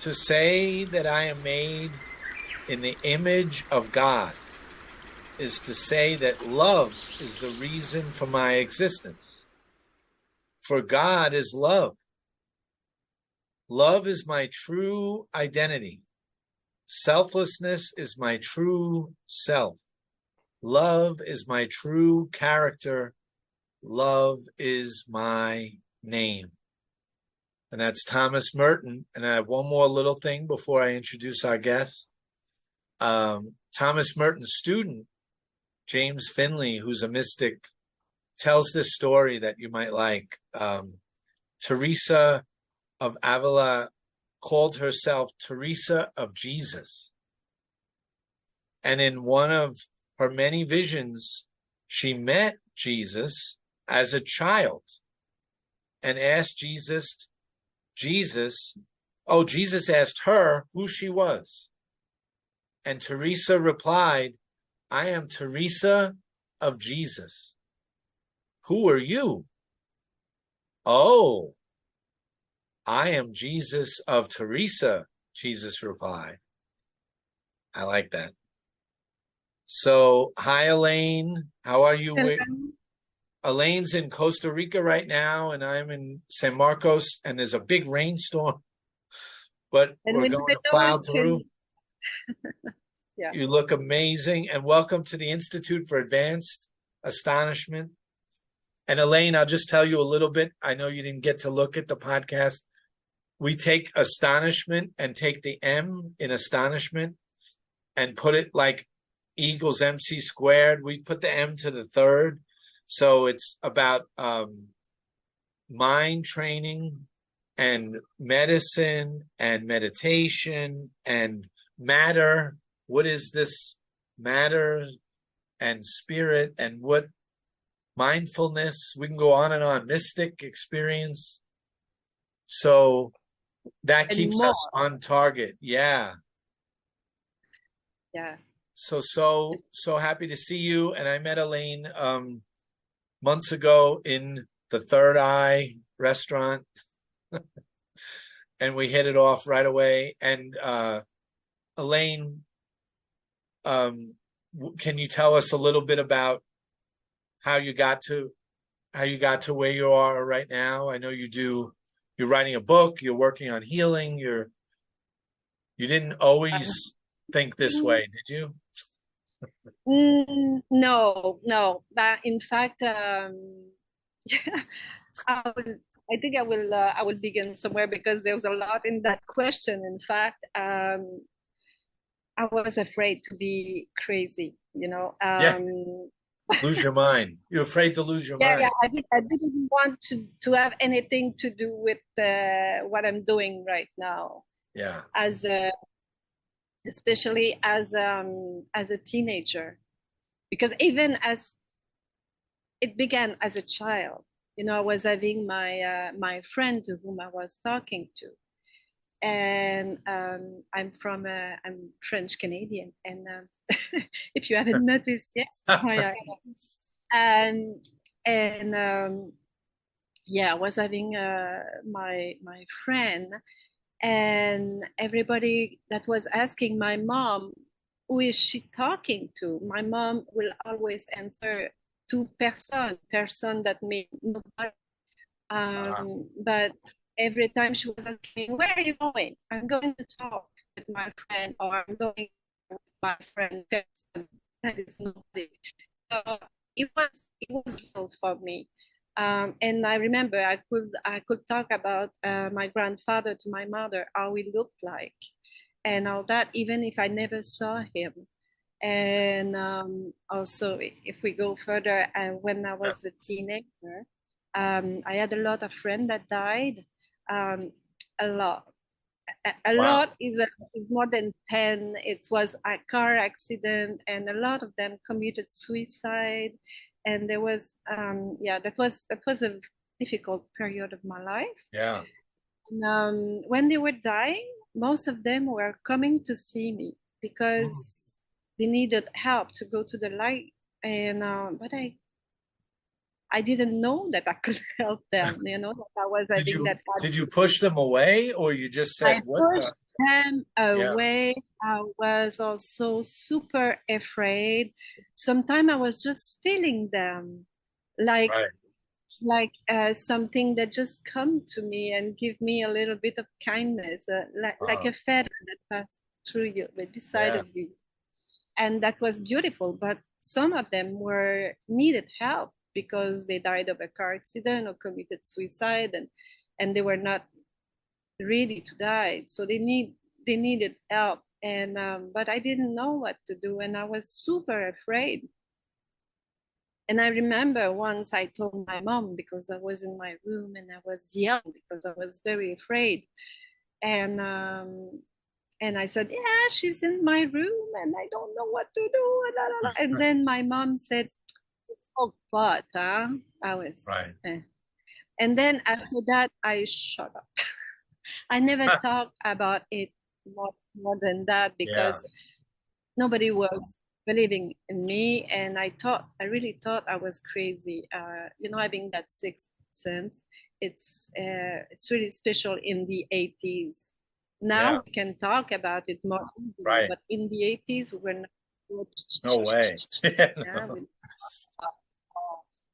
To say that I am made in the image of God is to say that love is the reason for my existence. For God is love. Love is my true identity. Selflessness is my true self. Love is my true character. Love is my name. And that's Thomas Merton. And I have one more little thing before I introduce our guest. Thomas Merton's student, James Finley, who's a mystic, tells this story that you might like. Teresa of Avila called herself Teresa of Jesus. And in one of her many visions, she met Jesus as a child and asked Jesus asked her who she was. And Teresa replied, I am Teresa of Jesus. Who are you? Oh, I am Jesus of Teresa, Jesus replied. I like that. So, hi, Elaine. How are you? Hello. Elaine's in Costa Rica right now, and I'm in San Marcos, and there's a big rainstorm, but we're going to plow through. Yeah. You look amazing, and welcome to the Institute for Advanced Astonishment. And Elaine, I'll just tell you a little bit. I know you didn't get to look at the podcast. We take astonishment and take the M in astonishment and put it like E equals MC squared. We put the M to the third. So it's about mind training and medicine and meditation and matter. What is this matter and spirit and what mindfulness? We can go on and on. Mystic experience. So that keeps us on target. Yeah. Yeah. So happy to see you. And I met Elaine months ago in the Third Eye restaurant. And we hit it off right away. And Elaine, can you tell us a little bit about how you got to where you are right now? I know you're writing a book, you're working on healing, you didn't always think this way, did you? No. But in fact, yeah, I think I will begin somewhere because there's a lot in that question. In fact, I was afraid to be crazy, Yeah. Lose your mind. You're afraid to lose your mind. Yeah, I didn't want to have anything to do with what I'm doing right now. Yeah. Especially as a teenager, because even as it began as a child, I was having my friend to whom I was talking to, and I'm French Canadian, and if you haven't noticed, yes, and yeah, I was having my friend, and everybody that was asking my mom, who is she talking to? My mom will always answer to person that means nobody. But every time she was asking, where are you going? I'm going to talk with my friend, or I'm going with my friend person. That is nobody. So it was real for me. And I remember I could talk about my grandfather to my mother, how he looked like, and all that, even if I never saw him. And also, if we go further, when I was a teenager, I had a lot of friends that died. A lot. A lot is more than 10. It was a car accident, and a lot of them committed suicide. And there was, that was a difficult period of my life. Yeah. And when they were dying, most of them were coming to see me because they needed help to go to the light. And but I didn't know that I could help them. That I was Did you push them away, or you just said, them Yeah. away, I was also super afraid. Sometimes I was just feeling them, like Right. something that just come to me and give me a little bit of kindness, like Oh, a feather that passed through you, beside yeah. of you, and that was beautiful. But some of them were needed help because they died of a car accident or committed suicide, and they were not ready to die, so they needed help. And but I didn't know what to do, and I was super afraid. And I remember once I told my mom, because I was in my room and I was yelling because I was very afraid. And I said, "Yeah, she's in my room and I don't know what to do." And then my mom said, "It's called Plath, huh?" I was, Right. eh. And then after that, I shut up. I never talked about it more than that Yeah. because nobody was believing in me, and I really thought I was crazy. Having that sixth sense, it's really special in the 80s. Yeah. Now we can talk about it more easily, Right. but in the 80s we were not. No way. Yeah. Yeah,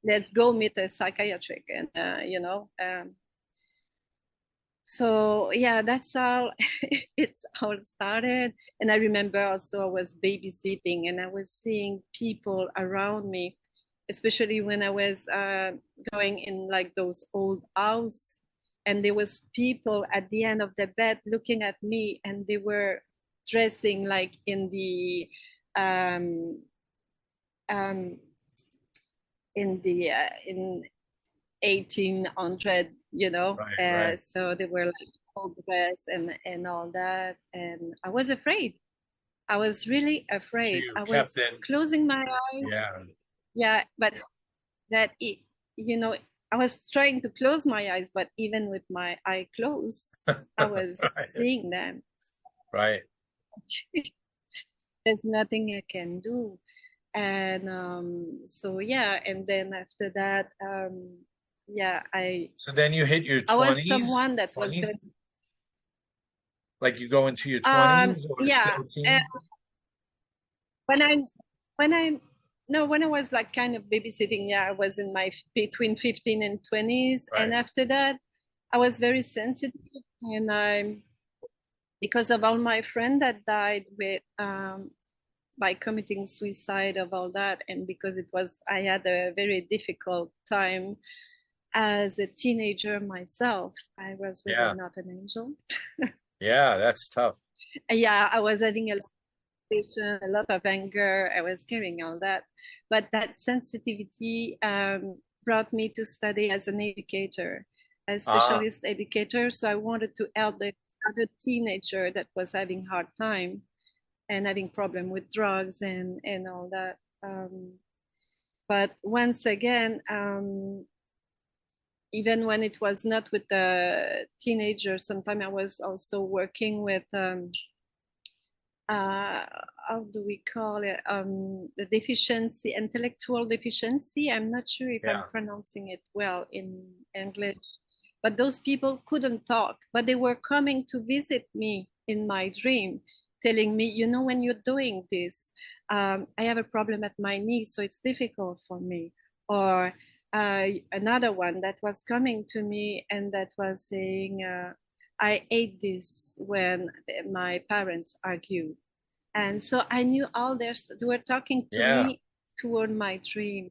let's go meet a psychiatric, and so yeah, that's how it's all started. And I remember also I was babysitting and I was seeing people around me, especially when I was going in like those old house, and there was people at the end of the bed looking at me, and they were dressing like um, um, in 1800, Right. Right. so they were like all dressed and all that, and I was afraid. I was really So afraid. you I kept was it. closing my eyes. Yeah. Yeah, but that it, you know I was trying to close my eyes, but even with my eye closed, I was Right. seeing them. Right. There's nothing I can do. And so yeah, and then after that, yeah, So then you hit your I was 20s, someone that was 20s, very, like you go into your 20s or yeah. still teen? When I, when I, no, when I was like kind of babysitting, yeah, I was in my between 15 and 20s. And Right. after that, I was very sensitive. And because of all my friend that died by committing suicide of all that, and because I had a very difficult time as a teenager myself. I was really Yeah. not an angel. Yeah. That's tough. Yeah, I was having a lot of passion, a lot of anger. I was carrying all that. But that sensitivity brought me to study as an educator, a Ah, specialist educator. So I wanted to help the other teenager that was having hard time and having problem with drugs and all that. But once again, even when it was not with the teenagers, sometimes I was also working with uh, how do we call it? The deficiency, intellectual deficiency. I'm not sure if I'm yeah. pronouncing it well in English, but those people couldn't talk, but they were coming to visit me in my dream, telling me, when you're doing this, I have a problem at my knee, so it's difficult for me. Or another one that was coming to me and that was saying, I ate this when my parents argued. And so I knew all they were talking to Yeah. me toward my dream.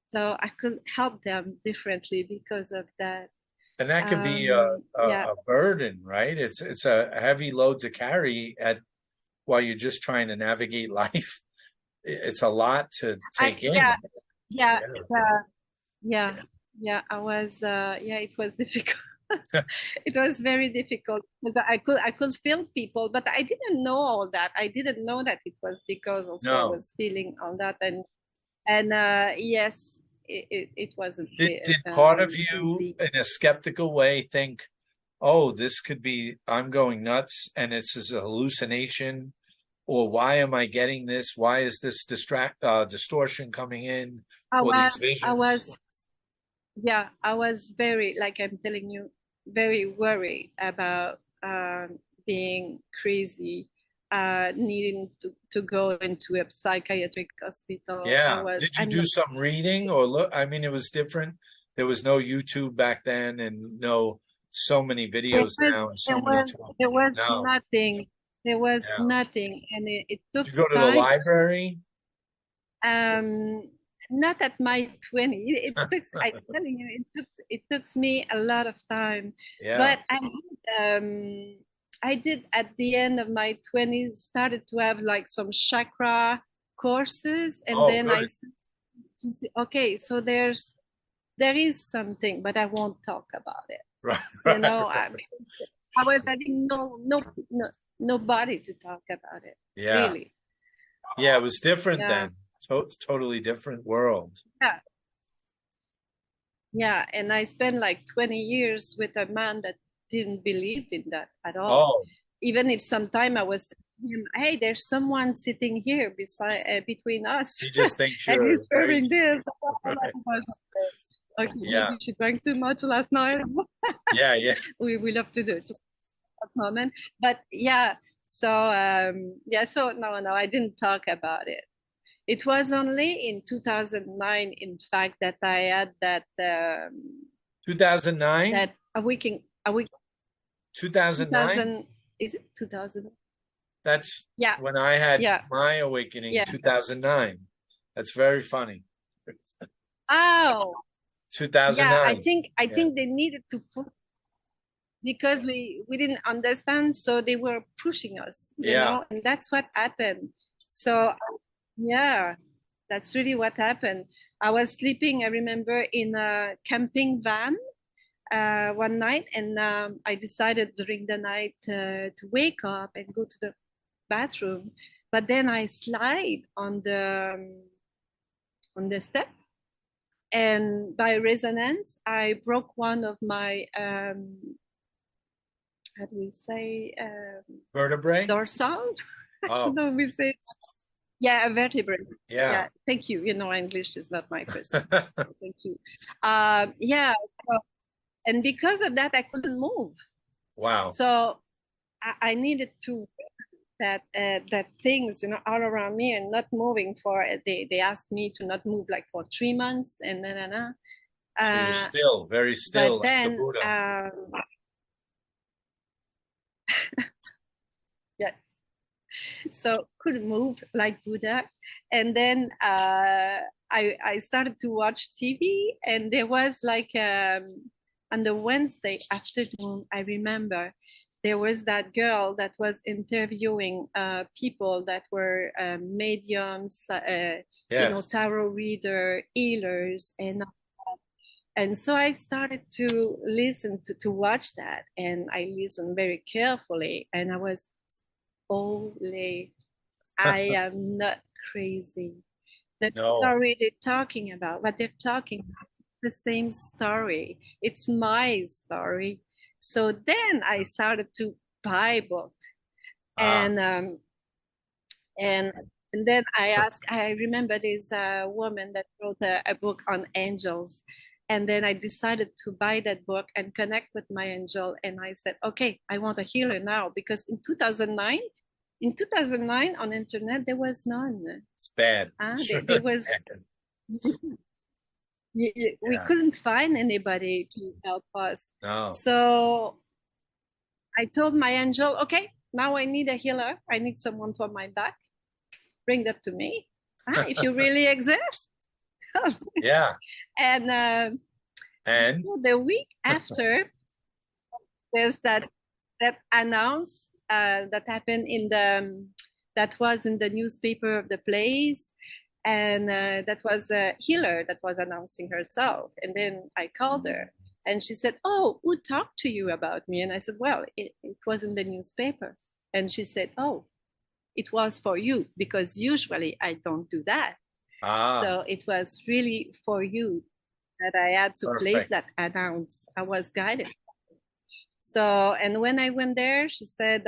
So I could help them differently because of that. And that could be Yeah. a burden, right? It's a heavy load to carry at while you're just trying to navigate life. It's a lot to take Yeah, in. yeah, Yeah. yeah, yeah. Yeah, it was difficult. It was very difficult because I could feel people, but I didn't know all that. I didn't know that it was because also I No. was feeling all that, and yes, it wasn't Did part of you easy. in a skeptical way think, oh, this could be I'm going nuts and this is a hallucination, or why am I getting this? Why is this distortion coming in, I or was these I visions? was Yeah, I was very, like I'm telling you, very worried about being crazy, needing to go into a psychiatric hospital. Yeah. Did you do some reading or look? I mean, it was different. There was no YouTube back then and no so many videos now and so many tools. There was No. nothing. There was Yeah. nothing, and it took Did you go to time. the library? Not at my 20. It took, I'm telling you, it took me a lot of time. Yeah. But I did at the end of my 20s started to have like some chakra courses, and then good. I started to see, okay, so there is something, but I won't talk about it. Right. You know, I was having nobody to talk about it. Yeah. Really. Yeah, it was different Yeah. then. Totally different world. Yeah. Yeah, and I spent like 20 years with a man that didn't believe in that at all. Oh, Even if sometime I was telling him, hey, there's someone sitting here beside between us. he just thinks and you're he's serving crazy. this. Right. Okay, Yeah. maybe she drank too much last night. Yeah, yeah. we love to do it at that moment. But yeah, so so no, I didn't talk about it. It was only in 2009, in fact, that I had that 2009? that awakening. 2009? 2000, is it 2000? That's Yeah. when I had Yeah. my awakening, Yeah. 2009. That's very funny. Oh, 2009. yeah. I think they needed to put, because we didn't understand, so they were pushing us, you know, and that's what happened. So yeah, that's really what happened. I was sleeping, I remember, in a camping van one night, and I decided during the night to wake up and go to the bathroom, but then I slide on the step, and by resonance I broke one of my how do we say Vertebrae? dorsal. Oh. No, we say, yeah, a vertebrae. Yeah. Thank you. You know, English is not my first. Thank you. Yeah. And because of that, I couldn't move. Wow. So I needed to that things, you know, all around me and not moving for. They asked me to not move like for 3 months, and So you're still very still, but like then, the Buddha. Yeah. So couldn't move like Buddha, and then I started to watch TV, and there was like on the Wednesday afternoon, I remember there was that girl that was interviewing people that were mediums, Yes. you know, tarot reader, healers, and so I started to listen to watch that, and I listened very carefully, and I was, holy, I am not crazy. The story they're talking about, what they're talking about, the same story. It's my story. So then I started to buy books, and then I remember there's a woman that wrote a book on angels, and then I decided to buy that book and connect with my angel, and I said, okay, I want a healer now, because in 2009 on internet there was none. It's bad. There was we couldn't find anybody to help us. No. So I told my angel, okay, now I need a healer. I need someone for my back. Bring that to me, if you really exist. Yeah. And so the week after, there's that announce that happened that was in the newspaper of the place, and that was a healer that was announcing herself. And then I called her, and she said, oh, who talked to you about me? And I said, well, it was in the newspaper. And she said, oh, it was for you, because usually I don't do that. So it was really for you that I had to place that announce. I was guided. So, and when I went there, she said,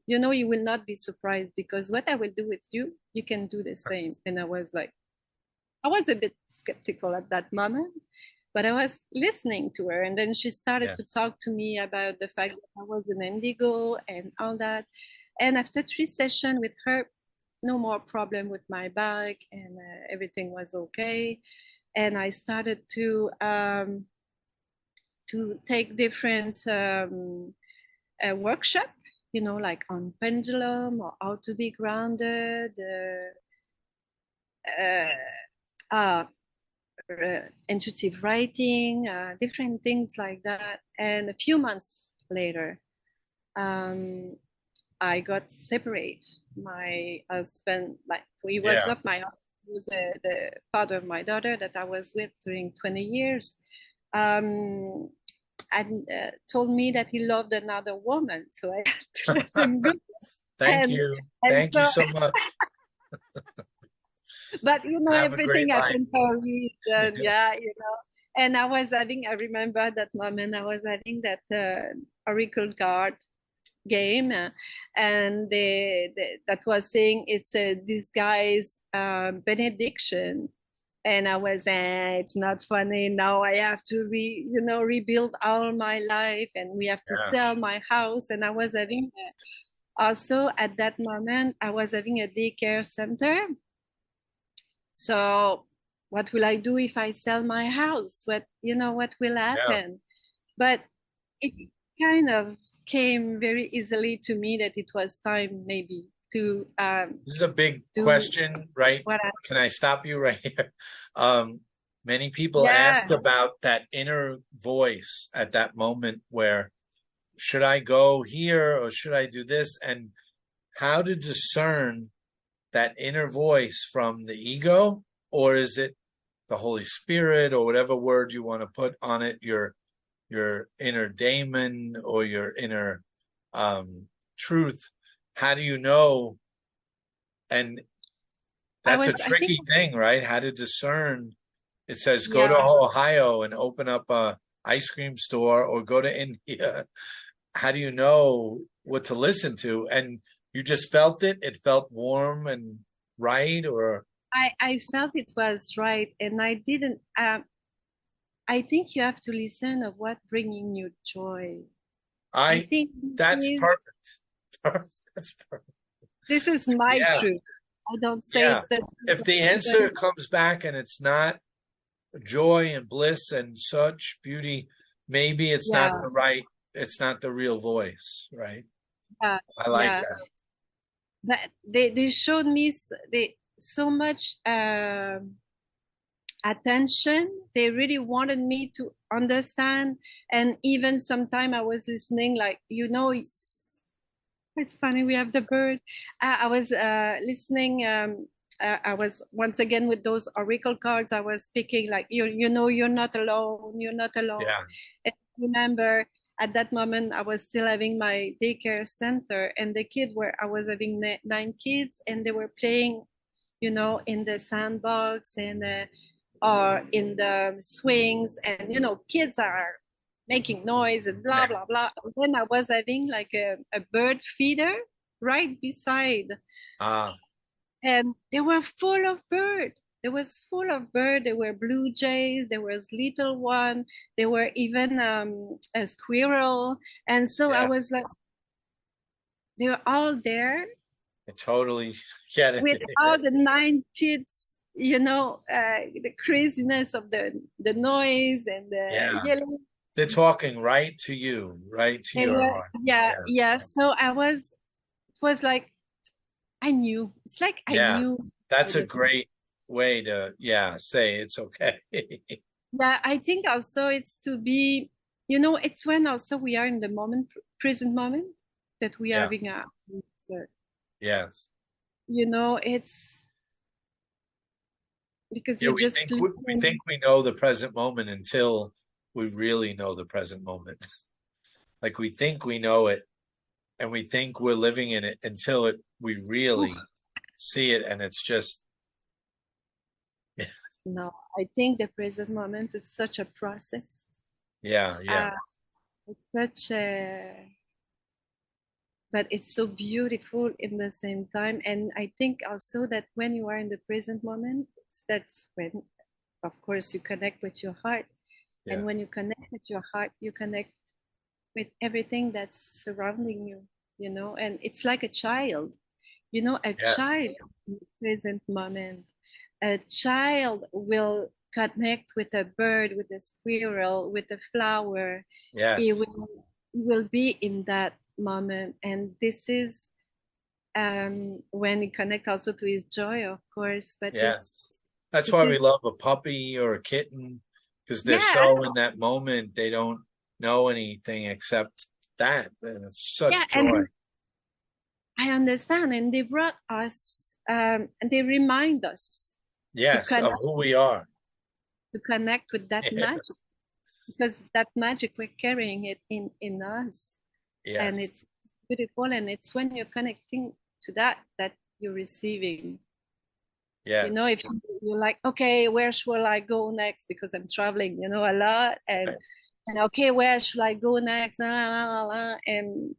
you know, you will not be surprised, because what I will do with you, you can do the same. And I was like, I was a bit skeptical at that moment, but I was listening to her. And then she started to Yes. talk to me about the fact that I was an indigo and all that. And after 3 sessions with her, no more problem with my back, and everything was okay. And I started to take different workshop, like on pendulum or how to be grounded, uh, intuitive writing, different things like that. And a few months later, I got separate. My husband, like, he was Yeah. not my husband, he was the father of my daughter that I was with during 20 years. And told me that he loved another woman, so I had to let him go. Thank And you. and Thank you so, so much. but Have a everything great life. happened for a reason, yeah. And I remember that moment. I was having that oracle card game, and that was saying it's a disguised benediction. And I was, it's not funny. Now I have to rebuild all my life, and we have to Yeah. sell my house. And I was having also at that moment, I was having a daycare center. So what will I do if I sell my house? What will Yeah. happen? But it kind of came very easily to me that it was time maybe to This is a big do question, right? what I, Can I stop you right here? Many people yeah. ask about that inner voice at that moment where should I go here or should I do this? And how to discern that inner voice from the ego, or is it the Holy Spirit, or whatever word you want to put on it, your inner daemon or your inner truth? How do you know? And that's a I think, tricky thing, right? How to discern. It says go to yeah, Ohio and open up a ice cream store, or go to India. How do you know what to listen to? And you just felt it? It felt warm and right, or I felt it was right, and I didn't. I think you have to listen of what bringing you joy. I I think that's this perfect. That's perfect. this is my Yeah, truth. I don't say yeah. it's the If truth of the answer everybody. comes back and it's not joy and bliss and such beauty, maybe Yeah, it's not the real voice, right? yeah, I like yeah. that. But they showed me so much attention. They really wanted me to understand, and even sometime I was listening, like, it's funny, we have the bird. I was listening. I was once again with those oracle cards. I was speaking like, you're not alone. You're not alone. Yeah, And I remember at that moment I was still having my daycare center, and the kid where I was having 9 kids, and they were playing, in the sandbox, and or in the swings, and kids are making noise and blah yeah. blah blah. And then I was having like a bird feeder right beside, Ah, and they were full of bird. There was full of bird. There were blue jays. There was little one. There were even a squirrel. And so I yeah. was like, they were all there I totally get with it. all the 9 kids. The craziness of the noise and the Yeah. yelling. They're talking right to you, right to They your were, heart. yeah, Yeah. yeah. So it was like I knew. It's like I Yeah. knew. That's a great way to, say it's okay. Yeah, I think also it's to be, it's when also we are in the moment, present moment, that we are Yeah. having a answer. Yes. It's because Yeah, you we just think we think listen. we know the present moment until we really know the present moment. Like we think we know it and we think we're living in it until we really see it, and it's just No, I think the present moment is such a process. yeah, yeah. Uh, it's such a, but it's so beautiful in the same time. And I think also that when you are in the present moment, that's when, of course, you connect with your heart. And when you connect with your heart, you connect with everything that's surrounding you, you know, and it's like a child, you know, a Yes. child in the present moment. A child will connect with a bird, with a squirrel, with a flower. He Yes. will be in that moment. And this is when he connects also to his joy, of course, but Yes. That's it why we is, love a puppy or a kitten, because they're yeah, so in that moment, they don't know anything except that. And it's yeah, such joy. and I understand. And they brought us, and they remind us to Yes, of connect, who we are. with that magic, because that magic, we're carrying it in us. And Yes. it's beautiful. And it's when you're connecting to that you're receiving. You know, Yes. if you're like, okay, where should I go next? Because I'm traveling, you know, a lot. Right. And okay, where should I go next? And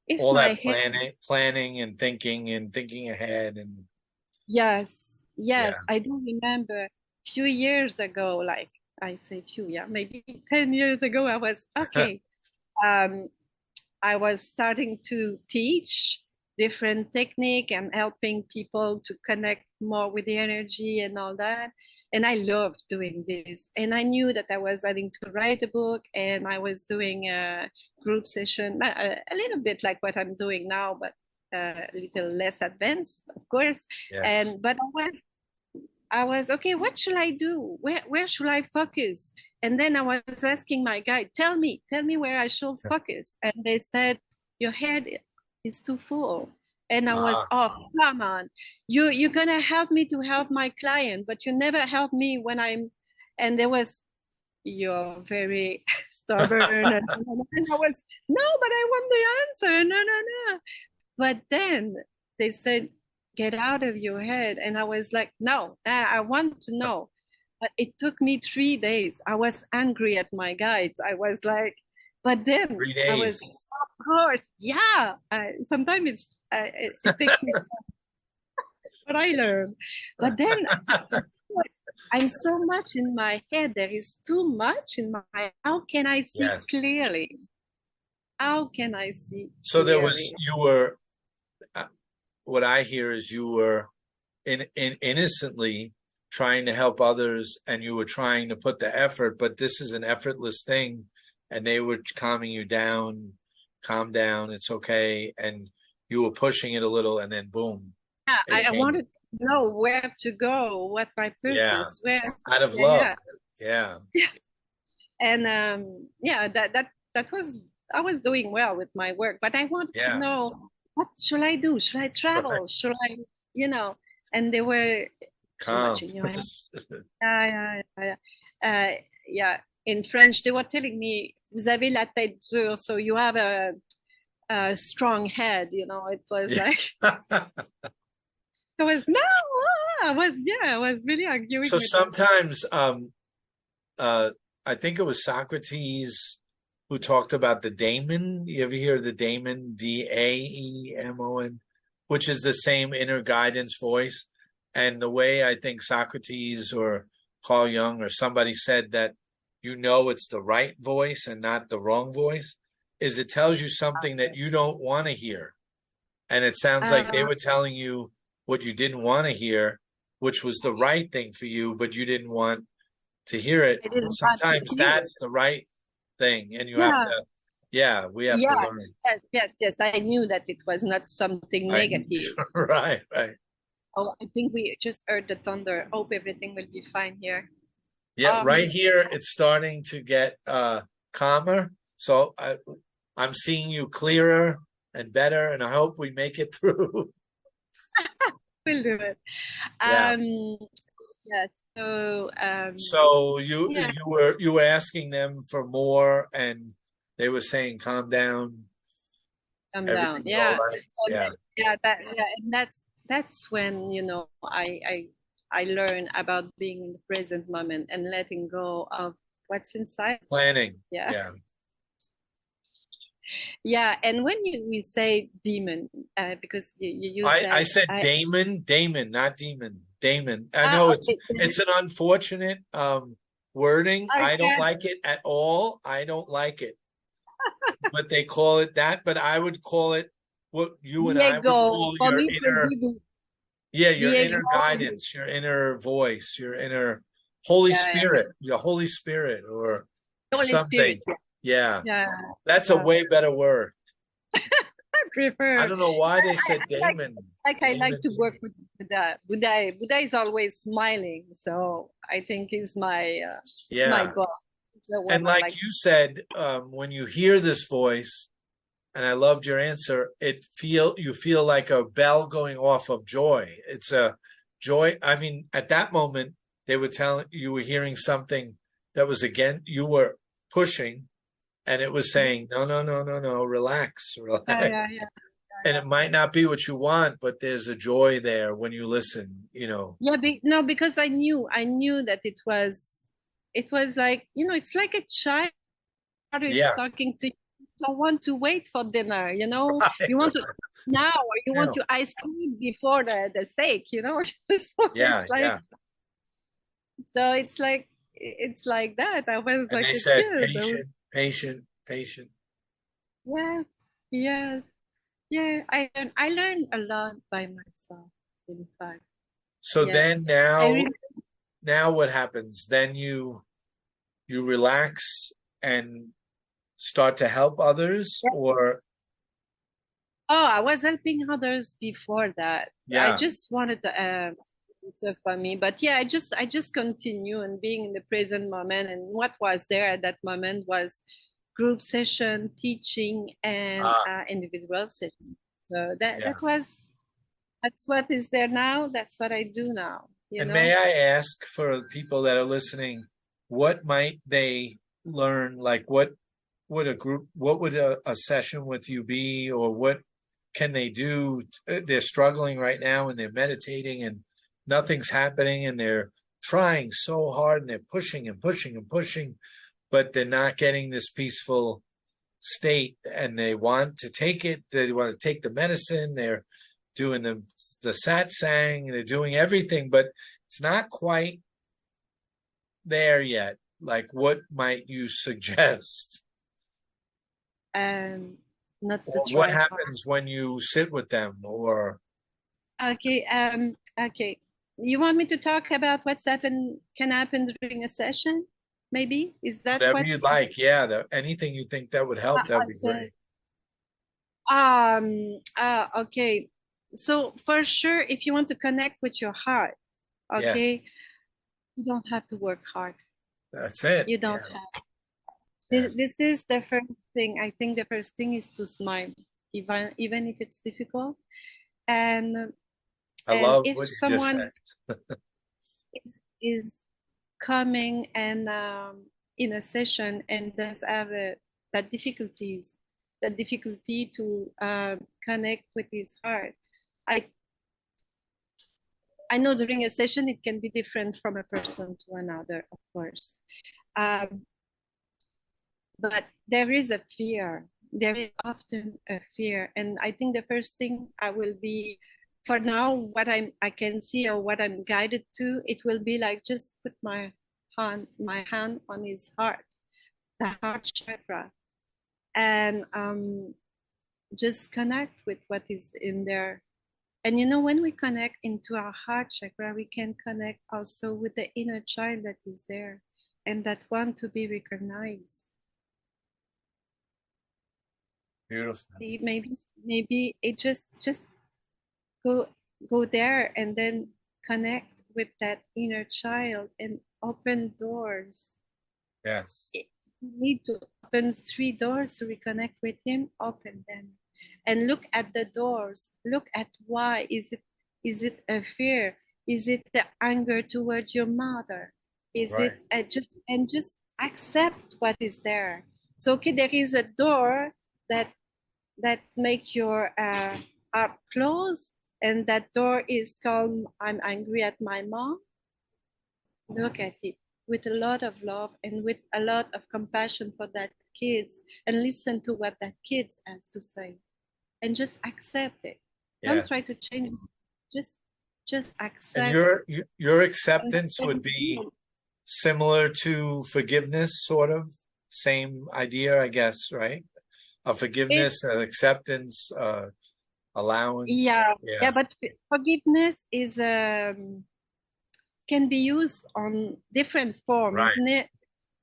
if All my that head, planning and thinking ahead and yes, yeah. yes, I do remember a few years ago, like I say few, yeah, maybe 10 years ago, I was okay. Um, I was starting to teach different technique and helping people to connect more with the energy and all that. And I loved doing this. And I knew that I was having to write a book, and I was doing a group session, a little bit like what I'm doing now, but a little less advanced, of course. Yes. And but I was okay. What should I do? Where should I focus? And then I was asking my guide, tell me where I should focus. And they said, your head is too full. And I was, Ah, oh, come on, you're gonna help me to help my client, but you never help me when I'm. And there was, you're very stubborn, and I was, no, but I want the answer. No, no, no. But then they said, get out of your head. And I was like, no, I want to know. But it took me 3 days. I was angry at my guides. I was like, but then three I was, days. of course, yeah. Sometimes it takes me, but I learned. But then I'm so much in my head. There is too much in my, how can I see Yes. clearly? How can I see So there was, clearly? you were, what I hear is you were in innocently trying to help others, and you were trying to put the effort, but this is an effortless thing, and they were calming you down, calm down, it's okay, and you were pushing it a little, and then boom, Yeah, it I came. wanted to know where to go, what my Yeah, purpose, where, out of yeah, love. yeah. Yeah. And yeah, that was, I was doing well with my work, but I wanted to Yeah. know, what should I do? Should I Right. travel? Should I, you know? And they were too much Calm. in your head. Yeah, yeah, yeah. Yeah. In French, they were telling me, "Vous avez la tête dure, so you have a strong head." You know, it was Yeah. like, I was no, I was really arguing So with them. sometimes uh I think it was Socrates who talked about the daemon. You ever hear of the daemon, Daemon, which is the same inner guidance voice. And the way I think Socrates or Carl Jung or somebody said that you know it's the right voice and not the wrong voice is it tells you something that you don't want to hear. And it sounds like they Uh, were telling you what you didn't want to hear, which was the right thing for you, but you didn't want to hear it. I didn't want to Sometimes hear it. that's the right thing, and you have Yeah, to, yeah, we have to yeah, learn. yes, yes, yes. I knew that it was not something Right, negative. right, right. Oh, I think we just heard the thunder. Hope everything will be fine here. Yeah, right here it's starting to get calmer. So I'm seeing you clearer and better, and I hope we make it through. We'll do it. Yeah. Yeah. So, So you yeah, you were asking them for more, and they were saying, "Calm down, calm down. everything's all Yeah, right." and Yeah. yeah, yeah, and that's when, you know, I learn about being in the present moment and letting go of what's inside of us. Planning. Yeah. Yeah. Yeah, and when we say demon, because you use I that, said Damon, not demon, Damon. I know okay, it's an unfortunate wording. I I don't can't. like it at all. I don't like it. But they call it that, but I would call it what you and The I would ego. call For your me, it will inner, be yeah, the your ego. inner guidance, your inner voice, your inner Holy Yeah, yeah. Spirit, your Holy Spirit or Holy Spirit. something. Yeah. Yeah, That's a yeah. way better word. I I prefer. don't know why they I said like Damon. I like Damon. to work with Buddha. Buddha is always smiling, so I think he's my Yeah. boss. The And one I like like. you said, when you hear this voice, and I loved your answer, you feel like a bell going off of joy. It's a joy. I mean, at that moment, they were telling you were hearing something that was again, you were pushing, and it was saying, no, no, no, no, no, relax, Yeah, relax. yeah, yeah, And yeah. it might not be what you want, but there's a joy there when you listen, you know. Yeah, no, because I knew that it was like, it's like a child who is Yeah. talking to you. You don't want to wait for dinner, you want to now, or you want Now. to ice cream before the steak, So Yeah, yeah. it's like that. I was And like they a said kid. patient, patient, patient. Yes, yes, yeah. I learned a lot by myself, in fact. So Yeah. then I now, really now what happens? Then you relax and start to help others, or Oh, I was helping others before that. I yeah, just wanted to answer for me, but yeah, I just continue and being in the present moment. And what was there at that moment was group session, teaching, and ah, individual session. So that yeah. that was that's what is there now. That's what I do now. And may I ask for people that are listening, what might they learn? Like what would a session with you be, or what can they do? They're struggling right now and they're meditating and nothing's happening and they're trying so hard and they're pushing and pushing and pushing, but they're not getting this peaceful state and they want to take it. They want to take the medicine. They're doing the satsang. They're doing everything, but it's not quite there yet. Like, what might you suggest? And not to Or what try hard. happens when you sit with them? Or Okay. Okay. You want me to talk about can happen during a session? Maybe is that whatever what? you'd like. Yeah, anything you think that would help, that would be Okay. great. Okay. So for sure, if you want to connect with your heart, Yeah, okay, you don't have to work hard. that's it. You Yeah, don't have. yes. This is the first thing. I think the first thing is to smile, even if it's difficult. And I and love if what you just someone said. is coming and in a session and does have that difficulty to connect with his heart. I I know during a session it can be different from a person to another, of course. Um, but there is a fear. There is often a fear, and I think the first thing I will be, for now, I can see or what I'm guided to, it will be like just put my hand on his heart, the heart chakra, and just connect with what is in there. And when we connect into our heart chakra, we can connect also with the inner child that is there and that want to be recognized. Beautiful. See, maybe it just go go there and then connect with that inner child and open doors. Yes. You need to open 3 doors to reconnect with him. Open them and look at the doors. Look at why. Is it a fear? Is it the anger towards your mother? Is Right. it just accept what is there? So okay, there is a door that make your heart close, and that door is called I'm angry at my mom. Look at it with a lot of love and with a lot of compassion for that kids, and listen to what that kids has to say, and just accept it. Don't Yeah. try to change it. Just And accept your and acceptance would be similar to forgiveness, sort of same idea, I guess, right? A forgiveness, an acceptance, allowance. Yeah, but forgiveness is can be used on different forms, Right, isn't it?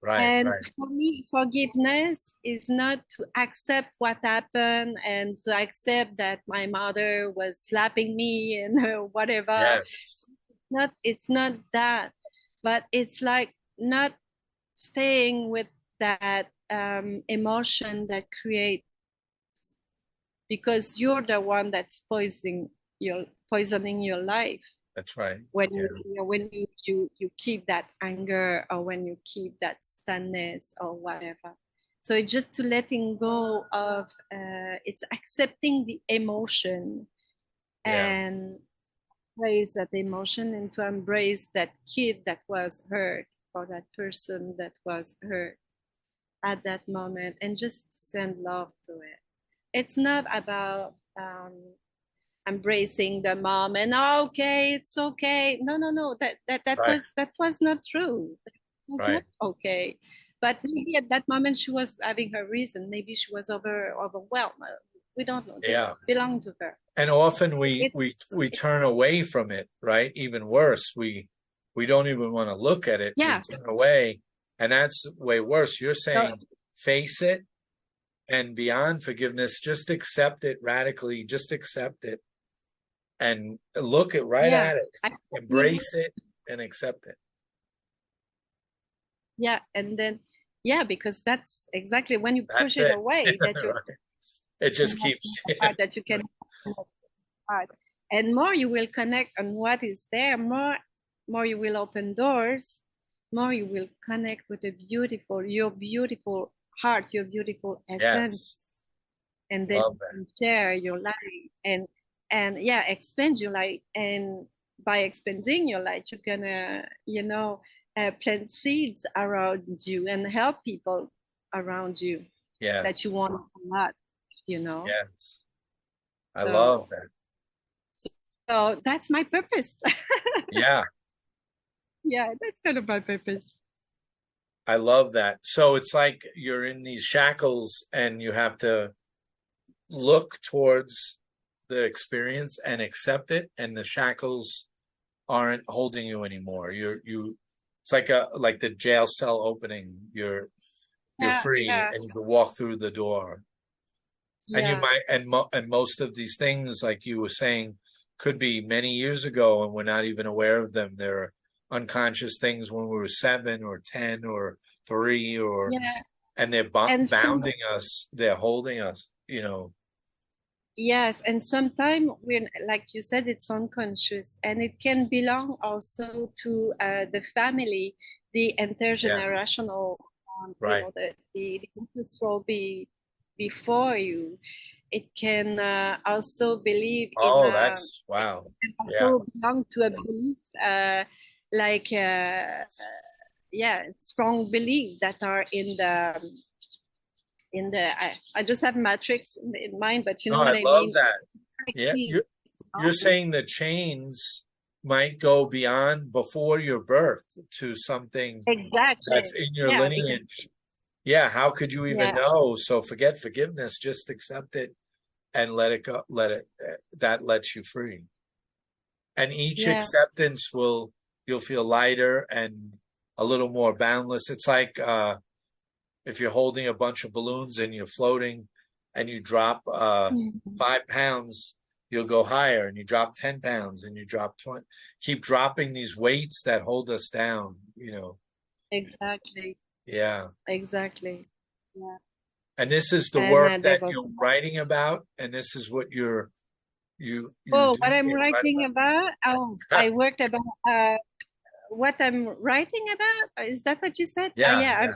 right, And right. for me, forgiveness is not to accept what happened and to accept that my mother was slapping me and whatever. Yes, It's not that, but it's like not staying with that emotion that creates, because you're the one that's poisoning your life that's right. when Yeah, you keep that anger, or when you keep that sadness or whatever. So it's just to letting go of it's accepting the emotion yeah, and embrace that emotion, and to embrace that kid that was hurt, or that person that was hurt at that moment, and just send love to it. It's not about embracing the mom and okay, it's okay. No. right, That was not true. It was right. not okay. But maybe at that moment she was having her reason. Maybe she was overwhelmed. We don't know. This Yeah. belonged to her. And often It's we turn away from it, right? Even worse, we don't even want to look at it. We yeah. turn away, and that's way worse. You're So saying face it, and beyond forgiveness, just accept it radically, just accept it and look it right yeah, at it, accepting, embrace it and accept it. yeah, and then yeah, because that's exactly when you push That's it it. away that you Right. It just keeps, that you can heart. And more you will connect on what is there, more you will open doors, more you will connect with your beautiful heart, your beautiful yes, essence, and then love you that. can share your light and yeah, expand your light. And by expanding your light, you're gonna, plant seeds around you and help people around you that you Yes, want a lot, you know. yes. I love So that. so that's my purpose. Yeah, Yeah, that's kind of my purpose. I love that. So it's like you're in these shackles and you have to look towards the experience and accept it, and the shackles aren't holding you anymore. It's like the jail cell opening. You're Yeah, free yeah, and you can walk through the door. And you yeah, might and most of these things, like you were saying, could be many years ago and we're not even aware of them. They're unconscious things when we were 7 or 10 or 3 or yeah. and they're And bounding us, they're holding us, you know. yes, and sometimes when, like you said, it's unconscious, and it can belong also to the family, the Yeah, intergenerational, right. the ancestral before you. It can also believe in Oh, that's wow. Yeah. also belong to a belief like yeah, strong belief that are in the I just have matrix in mind, but you No, know what I I love mean. that. Like Yeah. me, You're saying the chains might go beyond before your birth to something that's exactly. in your Yeah, because lineage. Yeah, how could you even yeah, know? So forget forgiveness, just accept it and let it go. Let it, that lets you free. And each yeah, acceptance you'll feel lighter and a little more boundless. It's like if you're holding a bunch of balloons and you're floating and you drop mhm, 5 pounds, you'll go higher, and you drop 10 pounds and you drop 20, keep dropping these weights that hold us down, you know. exactly, Yeah. exactly. Yeah, And this is the and work that there's also you're writing about, and this is what you're oh, what doing I'm it right writing about. Oh, about. I worked about what I'm writing about. Is that what you said? Yeah, Yeah,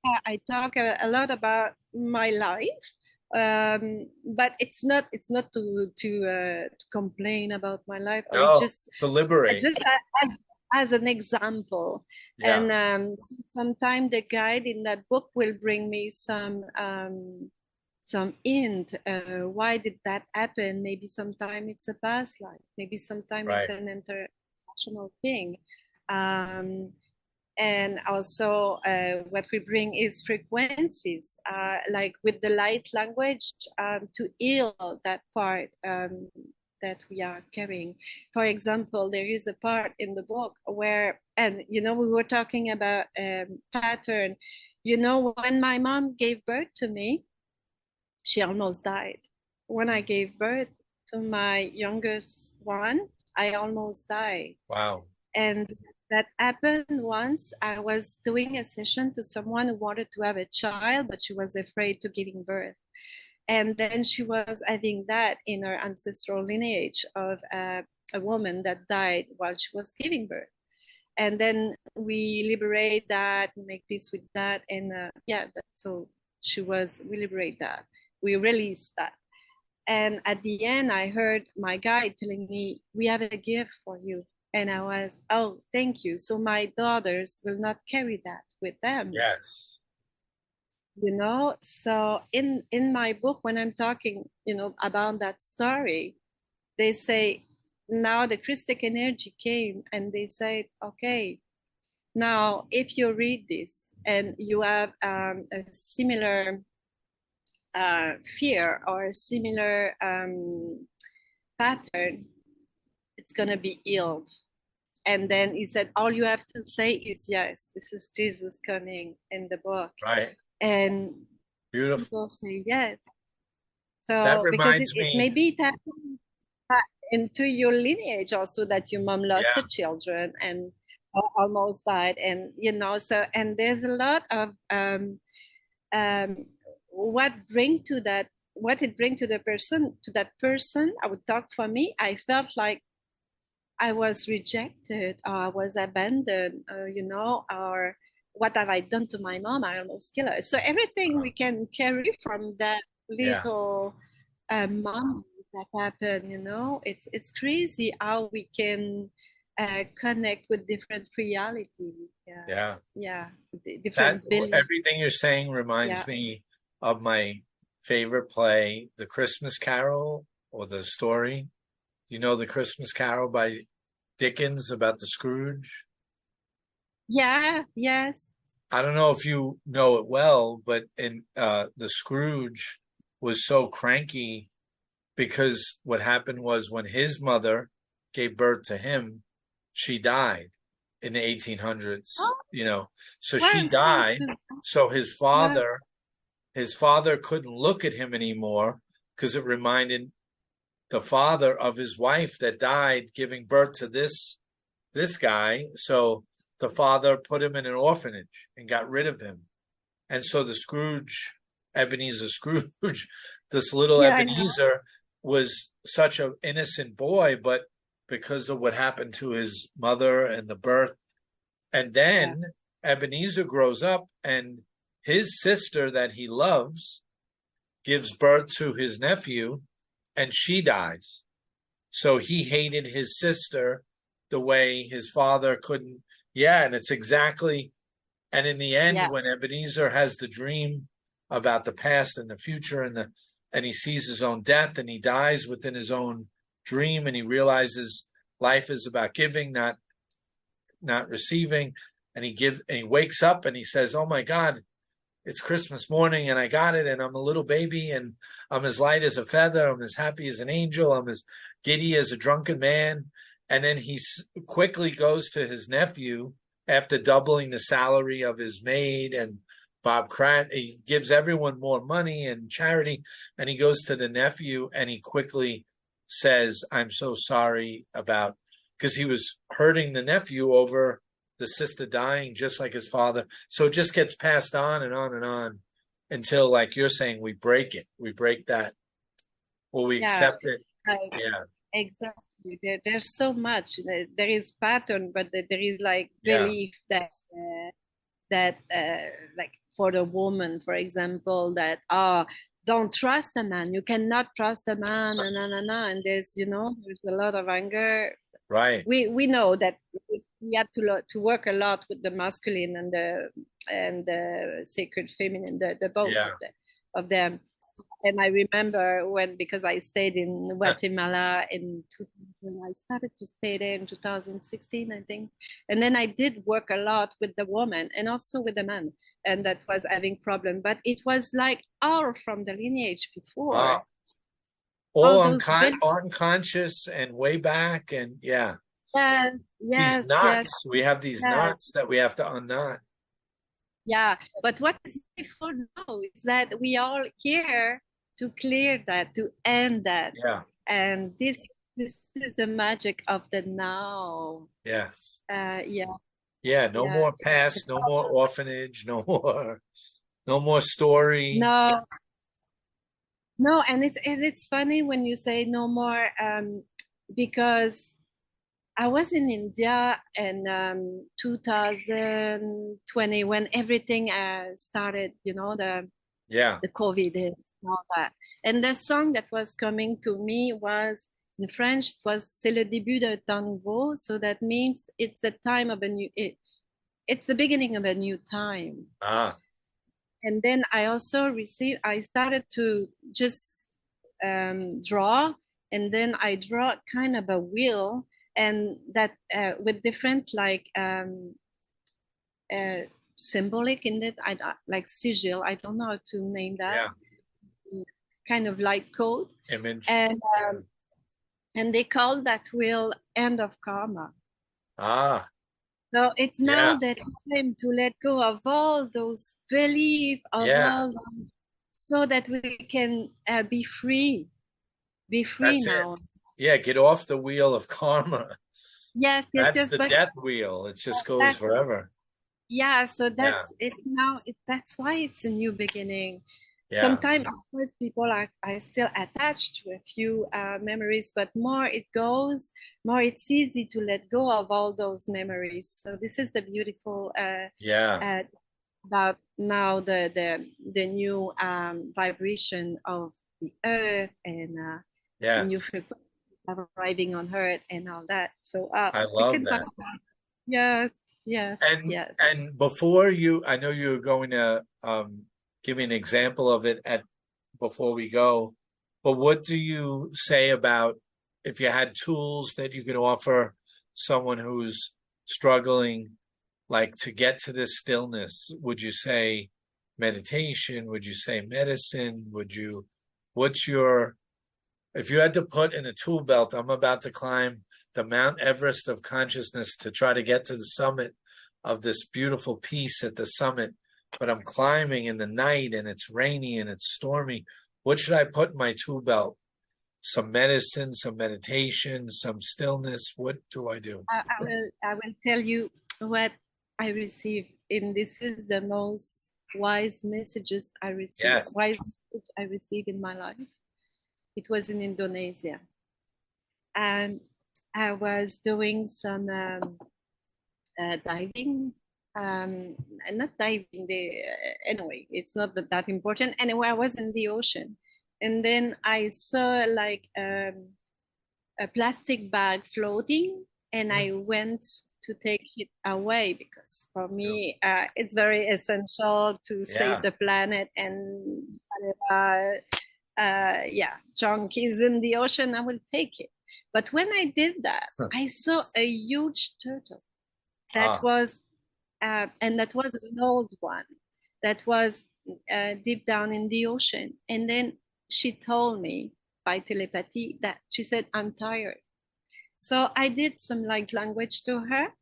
yeah. I talk a lot about my life, but it's not to complain about my life, or it's No, just to liberate. just as an example. Yeah, And sometimes the guide in that book will bring me some hint. Why did that happen? Maybe sometime it's a past life. Maybe sometime it's right. an international thing. Um, And also what we bring is frequencies, like with the light language, to heal that part that we are carrying. For example, there is a part in the book where, and you know, we were talking about pattern. You know, when my mom gave birth to me, she almost died. When I gave birth to my youngest one, I almost died. Wow. And that happened once. I was doing a session to someone who wanted to have a child, but she was afraid to giving birth. And then she was having that in her ancestral lineage of a woman that died while she was giving birth. And then we liberate that, make peace with that, and so we liberate that, we release that. And at the end, I heard my guide telling me, "We have a gift for you." And I was, "Oh, thank you." So my daughters will not carry that with them. Yes. You know, so in my book, when I'm talking, you know, about that story, they say, now the Christic energy came and they said, okay, now if you read this and you have a similar fear or a similar pattern, it's going to be healed. And then he said, all you have to say is, yes, this is Jesus coming in the book. Right. And Beautiful. people say yes. That So because reminds it me. maybe that into your lineage also, that your mom lost Yeah. her children and almost died, and you know, so, and there's a lot of what it bring to the person, to that person. I would talk for me. I felt like I was rejected, or I was abandoned, you know, or what have I done to my mom? I almost killed her. So everything we can carry from that Yeah. little moment that happened, you know, it's crazy how we can connect with different realities. Yeah. Yeah, That different beliefs. everything you're saying reminds me of my favorite play, The Christmas Carol, or the story. You know, The Christmas Carol by Dickens, about the Scrooge? Yeah, yes. I don't know if you know it well, but in the Scrooge was so cranky because what happened was when his mother gave birth to him, she died in the 1800s, Oh, you know. So wow. she died. So his father couldn't look at him anymore because it reminded the father of his wife that died giving birth to this guy. So the father put him in an orphanage and got rid of him. And so the Scrooge, Ebenezer Scrooge, this little Ebenezer was such an innocent boy, but because of what happened to his mother and the birth. And then Ebenezer grows up and his sister that he loves gives birth to his nephew and she dies. So he hated his sister the way his father couldn't. Yeah, and it's exactly. And in the end, when Ebenezer has the dream about the past and the future, and he sees his own death and he dies within his own dream, and he realizes life is about giving, not receiving, and he wakes up and he says, "Oh my God, it's Christmas morning and I got it, and I'm a little baby and I'm as light as a feather, I'm as happy as an angel, I'm as giddy as a drunken man." And then he quickly goes to his nephew after doubling the salary of his maid and Bob Crat. He gives everyone more money and charity, and he goes to the nephew and he quickly says, "I'm so sorry about," because he was hurting the nephew over the sister dying just like his father. So it just gets passed on and on and on until, like you're saying, we break it. We break that, or we accept it. Exactly. There's so much. There is pattern, but there is like belief that like for the woman, for example, that don't trust a man. You cannot trust a man, and there's, you know, there's a lot of anger. Right. We know that we had to work a lot with the masculine and the sacred feminine, the both of them. And I remember because I stayed in Guatemala I started to stay there in 2016, I think. And then I did work a lot with the woman and also with the man, and that was having problem. But it was like all from the lineage before. All those unconscious and way back, and yes, these yes, yes, knots. We have these yes. knots that we have to unknot. Yeah, but what is beautiful now is that we are here to clear that, to end that. Yeah. And this is the magic of the now. Yes. Yeah. Yeah, no more past, no more orphanage, no more story. No. No, and it's funny when you say no more, because I was in India in 2020 when everything started, the COVID and all that. And the song that was coming to me was in French, it was C'est le début d'un temps nouveau. So that means it's the time of it's the beginning of a new time. And then I started to just draw, and then I draw kind of a wheel, and that with different symbolic in it, like sigil, I don't know how to name that, kind of like code. Image. And they call that wheel end of karma. So it's now the time to let go of all those beliefs, so that we can be free. Be free now. Yeah, get off the wheel of karma. Yes, that's the death wheel. It just goes forever. Yeah, so that's it now. That's why it's a new beginning. Yeah. Sometimes, of course, people are still attached to a few memories, but more it goes, more it's easy to let go of all those memories. So this is the beautiful about now the new vibration of the earth and new frequency arriving on earth and all that. So I love that. Yes. And before I know you were going to give me an example of it before we go, but what do you say about if you had tools that you could offer someone who's struggling, like to get to this stillness? Would you say meditation? Would you say medicine? If you had to put in a tool belt, I'm about to climb the Mount Everest of consciousness to try to get to the summit of this beautiful peace at the summit, but I'm climbing in the night and it's rainy and it's stormy. What should I put in my tool belt? Some medicine, some meditation, some stillness. What do I do? I will tell you what I received, and this is the most wise messages I received. Wise message I received in my life. It was in Indonesia, and I was doing some diving. Not diving anyway, it's not that important. Anyway, I was in the ocean, and then I saw like a plastic bag floating, and I went to take it away because for me it's very essential to save the planet, and junk is in the ocean, I will take it. But when I did that, I saw a huge turtle that was and that was an old one that was deep down in the ocean. And then she told me by telepathy that she said, I'm tired. So I did some like language to her.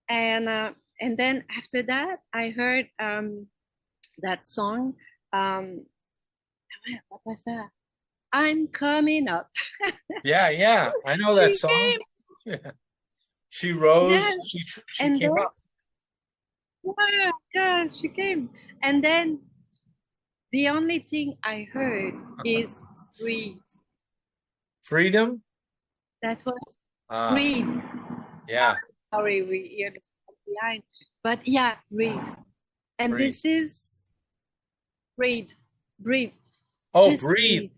And then after that, I heard that song. What was that? I'm coming up. Yeah. I know that song. She rose. She came up. Yeah, she came. And then the only thing I heard is breathe. Freedom? That was breathe. Yeah. Sorry, we hear the behind. But yeah, breathe. And this is breathe. Oh, just breathe.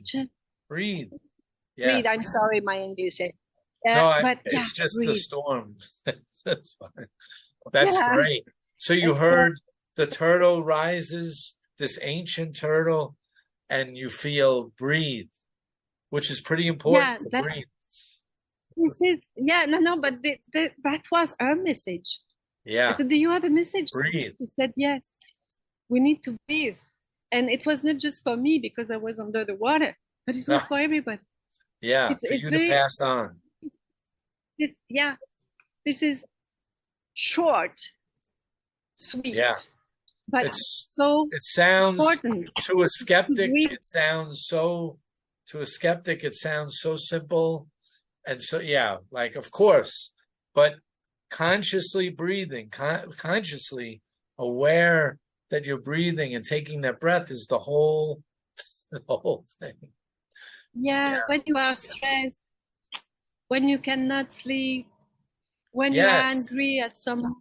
Just breathe. Yes. Breathe. I'm sorry, my English. It's just breathe. The storm. That's fine. That's great. So you heard the turtle rises, this ancient turtle, and you feel breathe, which is pretty important to breathe. This is, but that was her message. Yeah. I said, do you have a message? Breathe. She said, yes, we need to breathe. And it was not just for me because I was under the water, but it was for everybody. Yeah, for you to pass on. This is short, sweet, but it's so it sounds important. To a skeptic. It sounds so simple, and so like, of course, but consciously breathing, consciously aware that you're breathing and taking that breath is the whole thing. When you are stressed, when you cannot sleep, when you are angry at someone.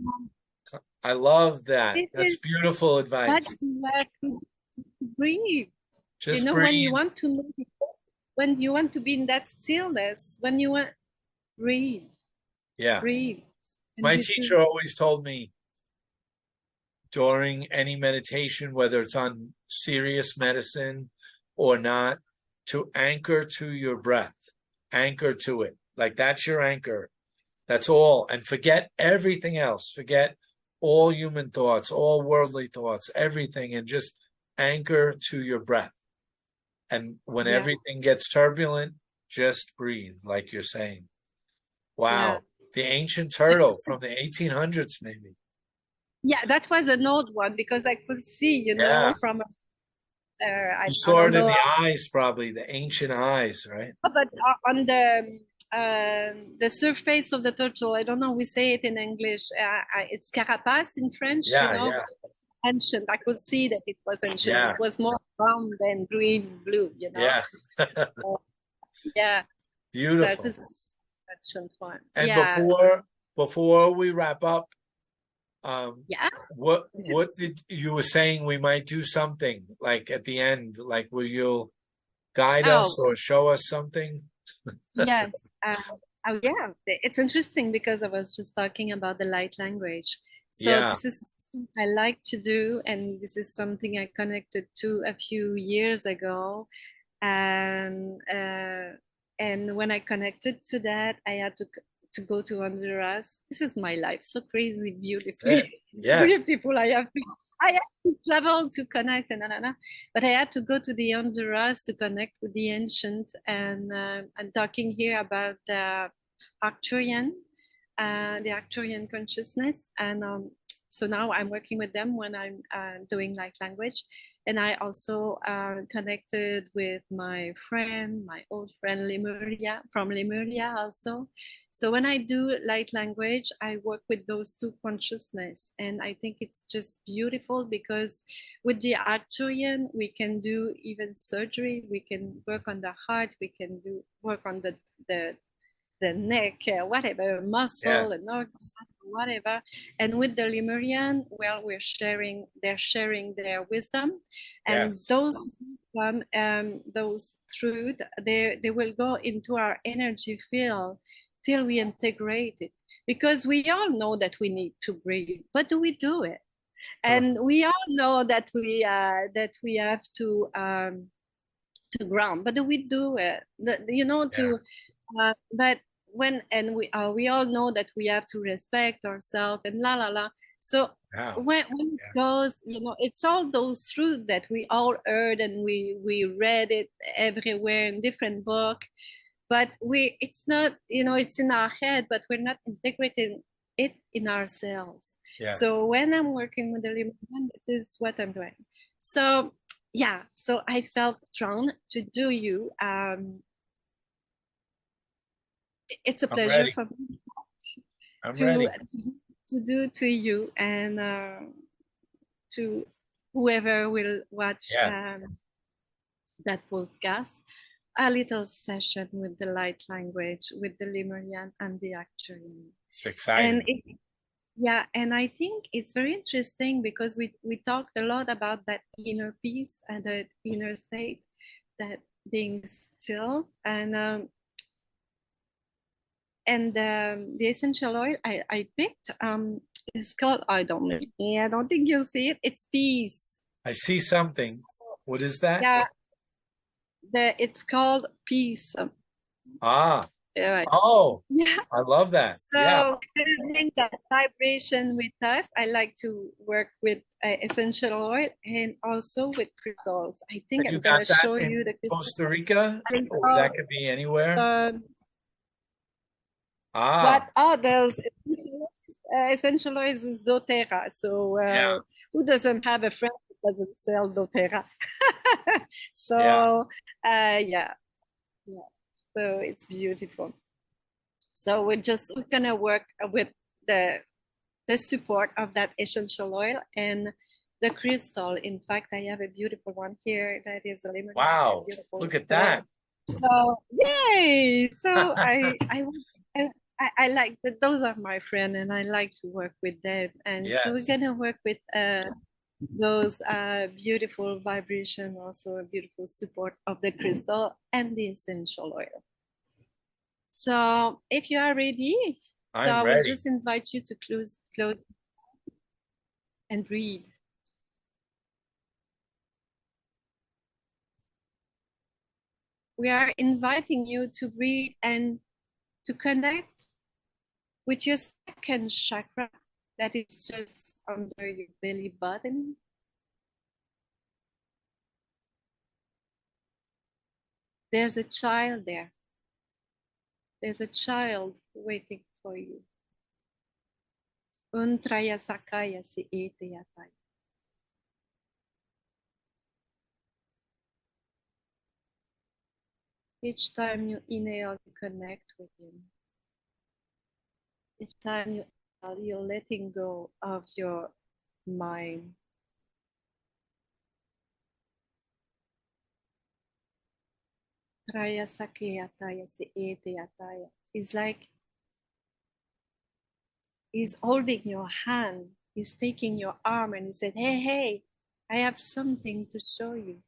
I love that. That's beautiful advice. But you have to breathe. Just breathe. When you want to move, when you want to be in that stillness, when you want, breathe. Yeah. Breathe. My teacher always told me during any meditation, whether it's on serious medicine or not, to anchor to your breath. Anchor to it. Like, that's your anchor. That's all. And forget everything else. Forget all human thoughts, all worldly thoughts, everything, and just anchor to your breath. And when everything gets turbulent, just breathe, like you're saying. Wow. The ancient turtle from the 1800s, maybe. Yeah, that was an old one because I could see, from you saw it in the eyes, probably the ancient eyes, right? But on the surface of the turtle, I don't know, we say it in English, it's carapace in French, ancient. I could see that it was ancient. It was more brown than green, blue, Beautiful. That is ancient one. And before we wrap up, what did you were saying we might do something like at the end, like will you guide us or show us something? Yes. It's interesting because I was just talking about the light language. So this is something I like to do, and this is something I connected to a few years ago. And when I connected to that, I had to go to Honduras. This is my life, so crazy, beautifully, beautiful. I have to travel to connect, but I had to go to the Honduras to connect with the ancient. And I'm talking here about the Arcturian consciousness. And so now I'm working with them when I'm doing light language. And I also connected with my old friend Lemuria, from Lemuria also. So when I do light language, I work with those two consciousness. And I think it's just beautiful because with the Arcturian, we can do even surgery. We can work on the heart. We can work on the neck, whatever, muscle and organ, whatever. And with the Lemurian, well, they're sharing their wisdom, and those truths, they will go into our energy field till we integrate it. Because we all know that we need to breathe, but do we do it? And we all know that we have to ground, but do we do it? But we all know that we have to respect ourselves and la la la. So when it goes, it's all those truths that we all heard and we read it everywhere in different books, but it's not, it's in our head, but we're not integrating it in ourselves. So when I'm working with the Lemurian, this is what I'm doing. So so I felt drawn to do you. It's a pleasure for me to do to you and to whoever will watch that podcast, a little session with the light language, with the Lemurian and the Arcturian. It's exciting. And I think it's very interesting because we talked a lot about that inner peace and the inner state, that being still, and the essential oil I picked is called, I don't think you'll see it. It's peace. I see something. What is that? Yeah, It's called peace. Ah, Yeah. oh, Yeah. I love that. Yeah. So bring that vibration with us. I like to work with essential oil and also with crystals. I think And you I'm gonna got that show you in the crystal. Costa Rica, or that could be anywhere? Um, Ah, but others, essential oils is doTERRA. So yeah, who doesn't have a friend that doesn't sell doTERRA? yeah. So yeah, yeah. So it's beautiful. So we're gonna work with the support of that essential oil and the crystal. In fact, I have a beautiful one here that is a limited Wow, beautiful look at stone. that. So yay! So I like that. Those are my friends, and I like to work with them. And so we're Yes. gonna work with those beautiful vibration, also a beautiful support of the crystal and the essential oil. So if you are ready, so I'm I will ready. just invite you to close and breathe. We are inviting you to breathe and to connect with your second chakra that is just under your belly button. There's a child there. There's a child waiting for you. Untraya sakaya si ete yatai. Each time you inhale, you connect with him. Each time you exhale, you're letting go of your mind. Traya sakaya taya si ete yataya. It's like he's holding your hand, he's taking your arm, and he said, hey, hey, I have something to show you.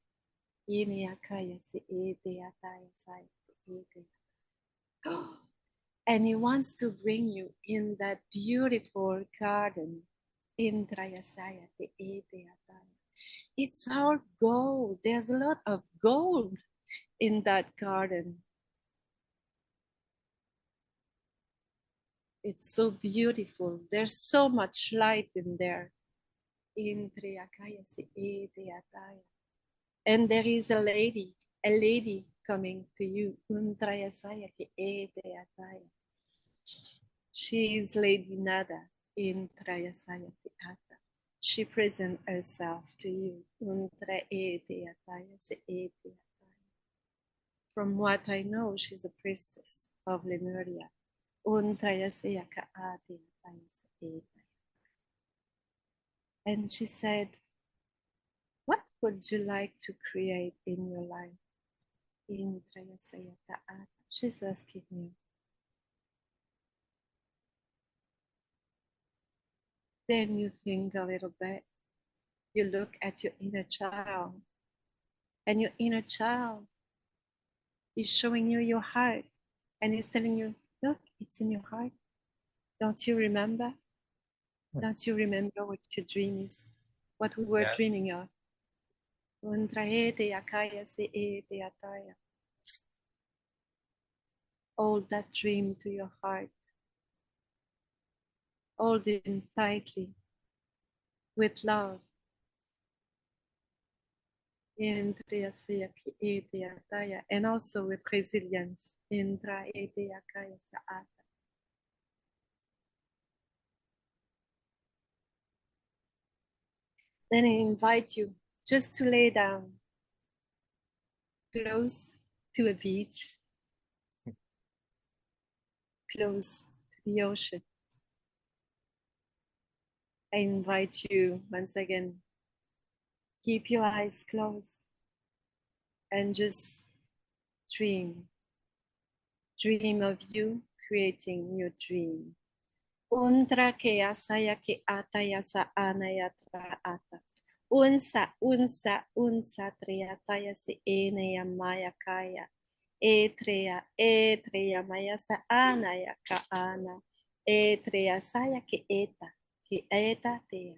And he wants to bring you in that beautiful garden. It's all gold. There's a lot of gold in that garden. It's so beautiful. There's so much light in there. And there is a lady coming to you. She is Lady Nada in Trayasayati Ata. She presents herself to you. From what I know, she's a priestess of Lemuria. And she said, what would you like to create in your life? She's asking you. Then you think a little bit. You look at your inner child, and your inner child is showing you your heart, and is telling you, look, it's in your heart. Don't you remember? Don't you remember what your dream is? What we were dreaming of? Hold that dream to your heart. Hold it tightly with love. And also with resilience. Then I invite you just to lay down close to a beach, close to the ocean. I invite you once again, keep your eyes closed and just dream. Dream of you creating your dream. Undra ke asaya ke ataya sa anaya tra ata. Unsa triataya se enaya maya kaya. Etrea maya sa anaya ka ana. Etrea saya ke eta te ataya.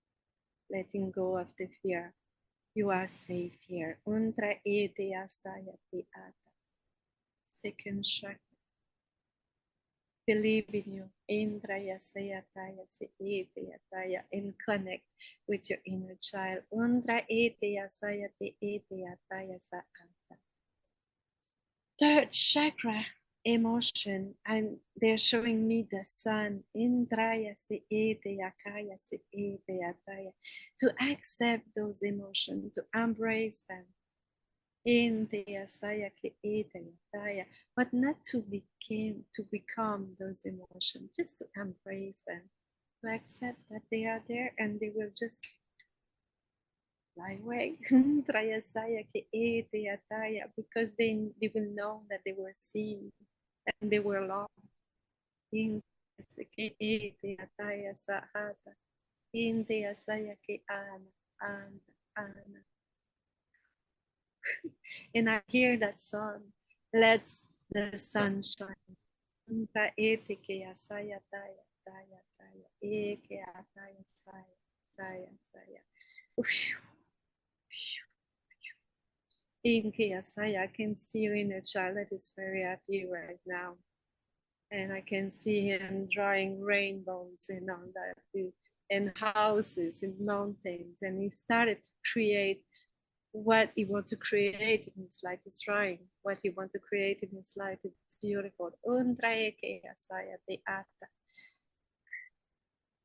letting go of the fear. You are safe here. Undra ete asaya te ata. Second chakra. Believe in you. Indra yasaya taya se ete yataya. And connect with your inner child. Undra ete yasaya te ete yataya sa ata. Third chakra, emotion. They're showing me the sun. Indraya se ete yakaya se ete yataya. To accept those emotions, to embrace them. Indriya saya ke ete yataya. But not to become those emotions, just to embrace them. To accept that they are there and they will just fly away. Because they will know that they were seen and they were loved. And I hear that song. Let the sun shine. I can see your inner child that is very happy right now. And I can see him drawing rainbows and all that, and houses and mountains. And he started to create what he wants to create in his life. Is drawing what he wants to create in his life. It's beautiful.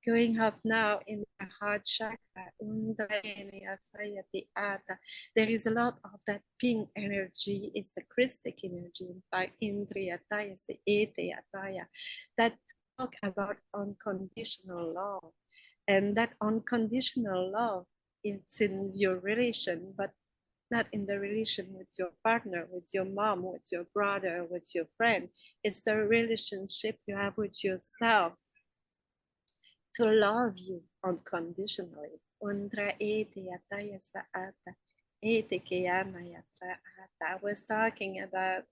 Going up now in the heart chakra. There is a lot of that pink energy. It's the Christic energy. In fact, that talk about unconditional love. And that unconditional love, it's in your relation, but not in the relation with your partner, with your mom, with your brother, with your friend. It's the relationship you have with yourself, to love you unconditionally. I was talking about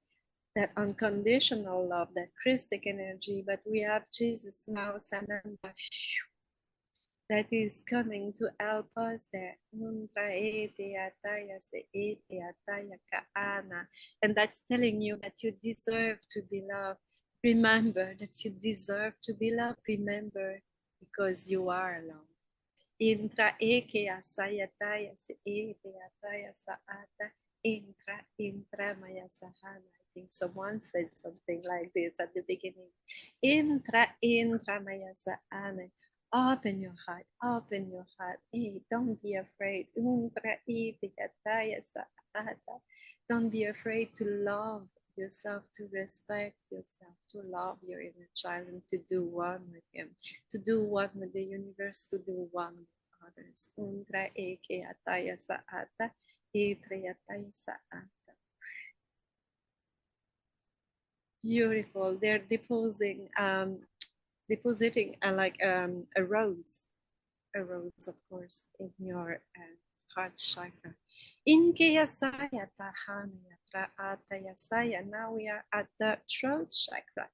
that unconditional love, that Christic energy, but we have Jesus now, Sananda, that is coming to help us there. And that's telling you that you deserve to be loved. Remember that you deserve to be loved. Remember, because you are loved. Intra eke asayataya se ete ataya saata. Intra maya sahana. I think someone said something like this at the beginning. Intra maya sahana. Open your heart, open your heart. Hey, don't be afraid. Don't be afraid to love yourself, to respect yourself, to love your inner child, and to do one with him, to do one with the universe, to do one with others. Beautiful. They're depositing a rose, of course, in your heart chakra. Inkeyasaya tahanayatra atayasaya. Now we are at the throat chakra.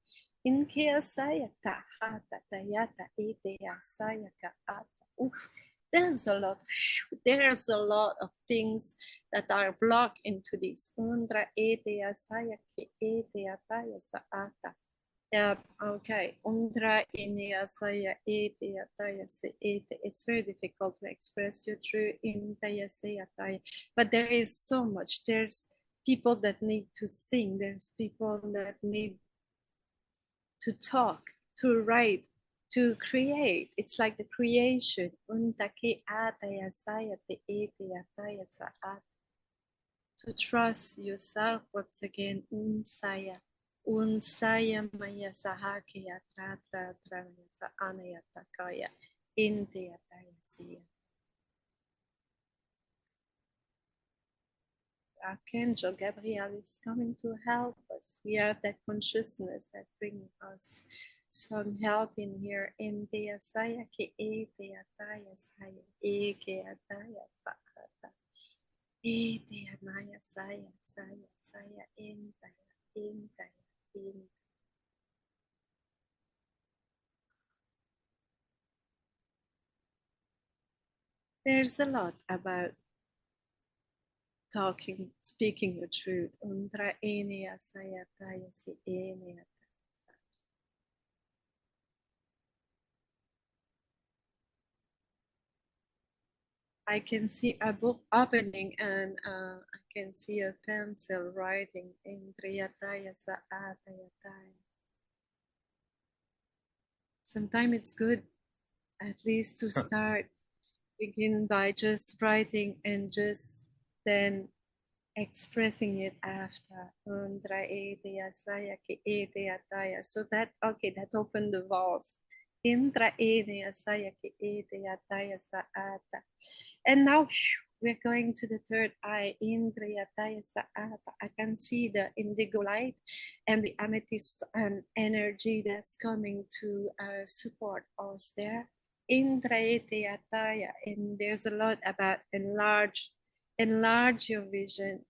Inkeyasaya tahata tayata eteyasaya kaata. There's a lot of things that are blocked into this. Undra eteyasaya ke eteyataya saata. Okay. It's very difficult to express your true in but there is so much. There's people that need to sing. There's people that need to talk, to write, to create. It's like the creation. To trust yourself once again. Unsaya maya sahakya tratra tramya anaya takaya india tayasiya. Archangel Gabriel is coming to help us. We have that consciousness that brings us some help in here. India saya ke etia taya saya eke ataya sakata etia maya saya intaya. There's a lot about talking, speaking the truth. Undra enia sayataya si enia. I can see a book opening and I can see a pencil writing in Triyataya Saatayataya. Sometimes it's good at least to start, begin by just writing and just then expressing it after. So that, okay, that opened the valve. And now we're going to the third eye. I can see the indigo light and the amethyst energy that's coming to support us there. And there's a lot about enlarge your vision.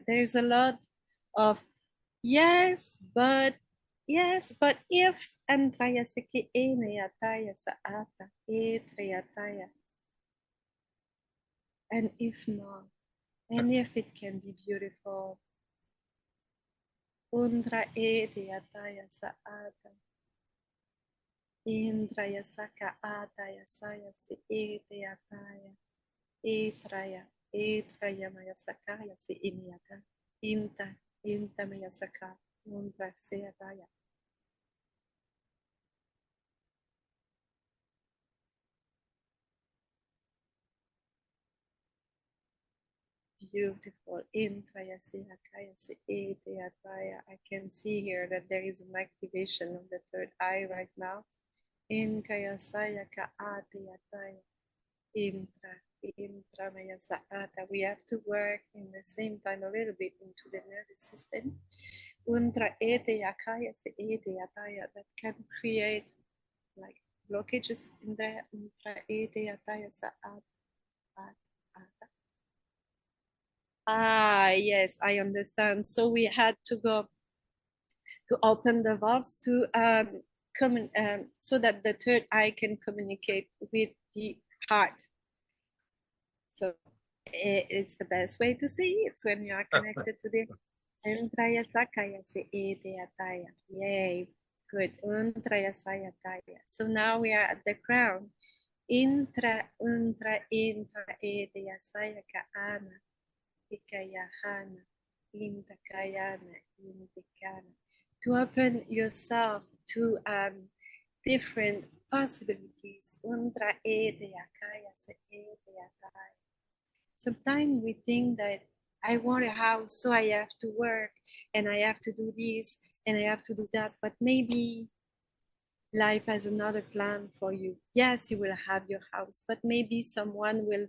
There's a lot of yes, but if and if not, and if it can be beautiful. Undra Ediataya Saata. Indraya Saka Ataya Saya Si Ediataya. Etraya Maya Sakaya Si Iniata. Inta Maya Saka. Undra Seataya. Beautiful. Intraya Siakaya Si Ediataya. I can see here that there is an activation of the third eye right now. In Kaya Saya Ka Atayataya. Maya Saata. We have to work in the same time a little bit into the nervous system. That can create like blockages in there. Yes, I understand. So we had to go to open the valves to so that the third eye can communicate with the heart. So it's the best way to see it when you are connected to this. Yay, good. So now we are at the crown. Intra edea saya ka ana. Ikayahana. Indakayana. Indikana. To open yourself to different possibilities. Undra edea kaya se edea taya. Sometimes we think that I want a house, so I have to work and I have to do this and I have to do that. But maybe life has another plan for you. Yes, you will have your house, but maybe someone will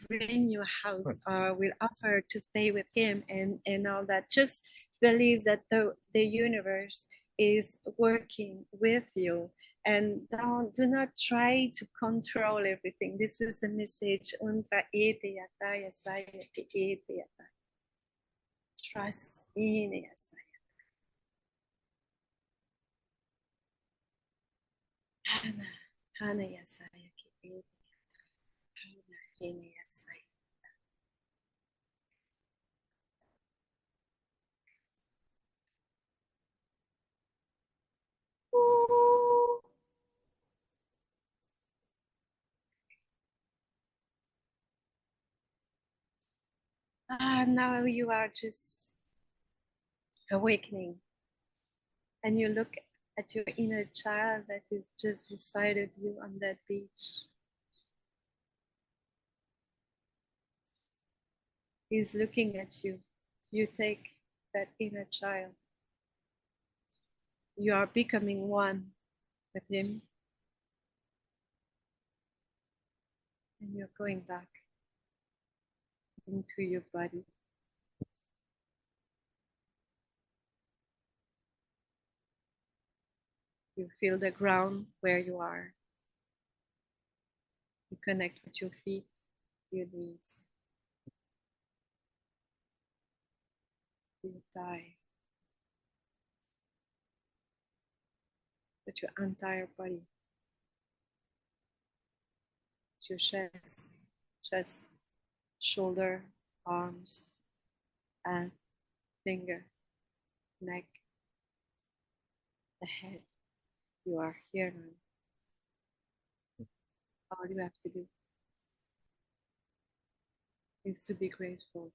bring you a house or will offer to stay with him and all that. Just believe that the universe is working with you and do not try to control everything. This is the message. Trust in it. Hana, Hana Yasaya Hana Hina Yasaya. Now you are just awakening and you look at your inner child that is just beside of you on that beach. He's looking at you. You take that inner child. You are becoming one with him. And you're going back into your body. You feel the ground where you are. You connect with your feet, your knees. die. With your entire body. Your chest, shoulder, arms, hand, finger, neck, the head. You are here now. All you have to do is to be grateful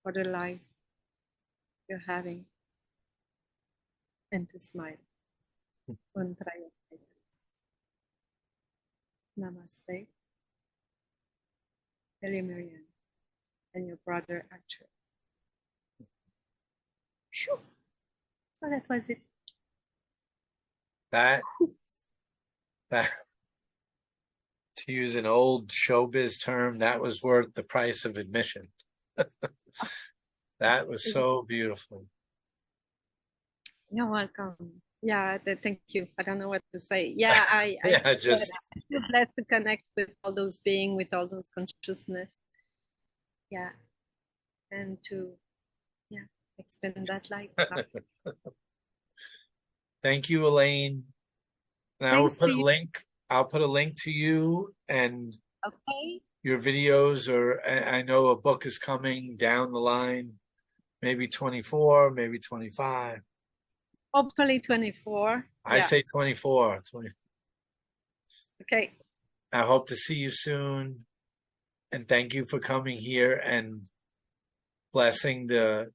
for the life you're having and to smile. Namaste. Marianne and your brother Archer. Phew. So that was it. That to use an old showbiz term, that was worth the price of admission. That was so beautiful. You're welcome. Yeah, thank you. I don't know what to say. Yeah, I feel blessed to connect with all those beings, with all those consciousness. Yeah, and to expand that light. Thank you, Elaine. And I will put a link. I'll put a link to you and your videos, or I know a book is coming down the line, maybe 24, maybe 25. Hopefully 24. I say 24. Okay. I hope to see you soon. And thank you for coming here and blessing the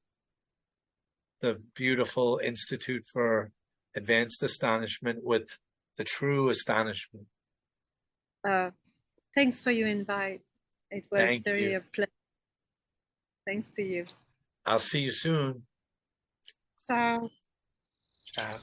beautiful Institute for Advanced Astonishment with the true astonishment. Thanks for your invite. It was very a pleasure. Thanks to you. I'll see you soon. Ciao. Ciao.